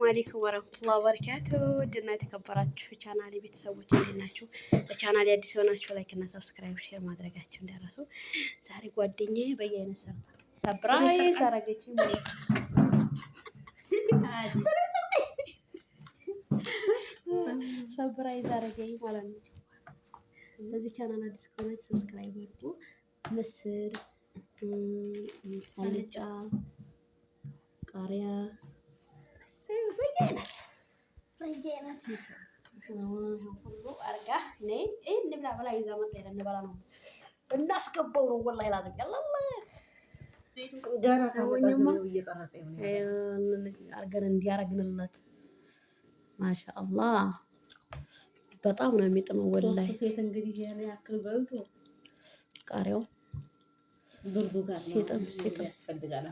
አለይኩም ወራህመቱላሂ ወበረካቱ። ውድና የተከበራችሁ ቻናሌ ቤተሰቦች እንዴት ናችሁ? ለቻናሌ አዲስ የሆናችሁ ላይክ እና ሰብስክራይብ ሼር ማድረጋችሁ እንዳትረሱ። ዛሬ ጓደኛዬ በየአይነት ሰርፕራይዝ አደረገችኝ ማለት ነው። ሰርፕራይዝ አደረገኝ ማለት ነው። ለዚህ ቻናል አዲስ ከሆናችሁ ሰብስክራይብ አድርጉ። ምስር፣ አልጫ፣ ቃሪያ በየአይነት ሁሉ አርጋ ነይ እንብላ ብላ ይዛ መጣ። እንበላ ነው እናስገባው ነው ወላሂ ላዝም አርገን እንዲያረግንለት ማሻአላህ በጣም ነው የሚጥመው ወላሂ። ሴት እንግዲህ ያን ያክል በልቶ ቃሪያው ብርዱ ጋር ሲጥም ያስፈልጋል።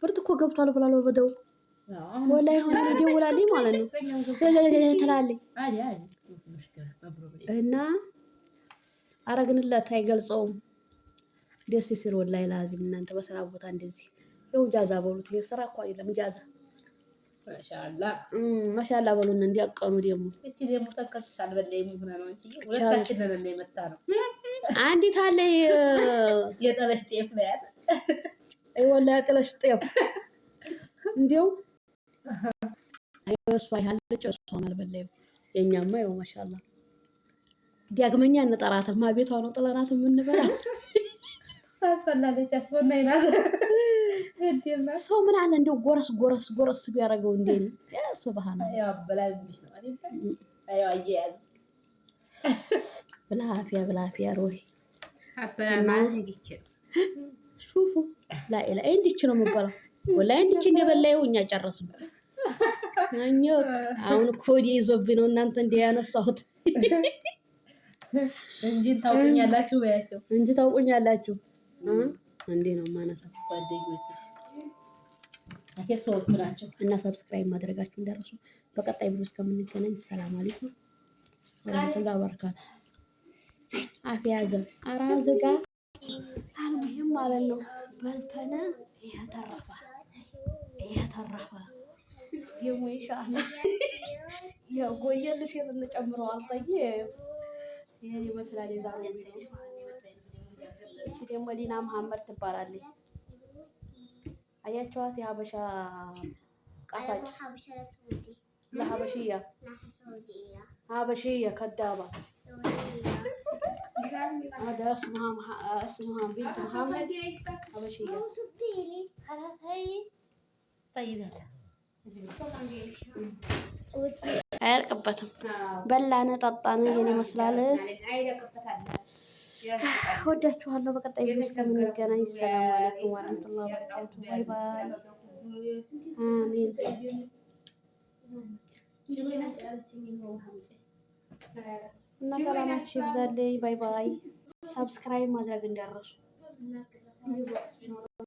ብርድ እኮ ገብቷል ብላለሁ በደው ወላሂ ሆነ ይደውላልኝ ማለት ነው ትላለኝ እና አረግንለት አይገልጸውም። ደስ ሲል ወላሂ ላዚም እናንተ በስራ ቦታ እንደዚህ ይኸው ጃዛ በሉት። የስራ እኮ አይደለም ጃዛ ማሻአላ በሉን እንዲያቀኑ ደግሞ እቺ ደግሞ ተከስሳል በላይ ምን ሆነ ነው እንጂ ሁለታችን ነን የመጣ ነው። አንዲት አለ የጠለሽ ጤፍ ማለት አይ ወላሂ የጠለሽ ጤፍ እንዴው አይወስ ያለች እሷን አልበላይም። የኛማ ይኸው ማሻአላ ዳግመኛ እንጠራትማ ቤቷ ነው ጥለናት የምንበላ ታስተላለች አስቆናይናት እንዴና ሰው ምን አለ እንደው ጎረስ ቢያረገው እንዴ ነው ያ ሱብሃንአላህ ያው አበላል ብልሽ ነው አይደል? አይ አያያዝ ብላፊያ ሮይ አበላማ እንዲች ሹፉ ላኢላ እንዲች ነው የምበላው ወላሂ እንዲች እንደበላየው እኛ ጨረስን። አኞክ አሁን ኮዲ ይዞብኝ ነው እናንተ እንደ ያነሳሁት እንጂ ታውቁኛላችሁ በያቸው እንጂ ታውቁኛላችሁ እንዴ ነው ማነሳው ጓደኞችሽ አከሰዎች ናቸው። እና ሰብስክራይብ ማድረጋችሁ እንዳትረሱ። በቀጣይ ቪዲዮ እስከምንገናኝ ሰላም አለይኩም ወራህመቱላሂ ወበረካቱ። አፊያ ገብ አራዝጋ አልሙሂም ማለት ነው በልተነ ያተረፈ ደግሞ ኢንሻአላህ ያው ጎየል ሲል እንጨምረው አልጠየ ይሄን ይመስላል የዛሬው ቪዲዮ። እቺ ደግሞ ዲና መሐመድ ትባላለች። አያቸዋት የሀበሻ ጣፋጭ ሀበሽያ ከዳባ هذا اسمها بنت محمد حبشية. طيب አያርቅበትም። በላነ ጠጣነ ይሄን ይመስላል። ወዳችኋለሁ። በቀጣይ ቪዲዮ እስከምንገናኝ ሰላም አለይኩም ወራህመቱላሂ ወበረካቱ። ባይ ባይ። አሜን እና ሰላማችሁ ይብዛልኝ። ባይ ባይ። ሰብስክራይብ ማድረግ እንዳትረሱ።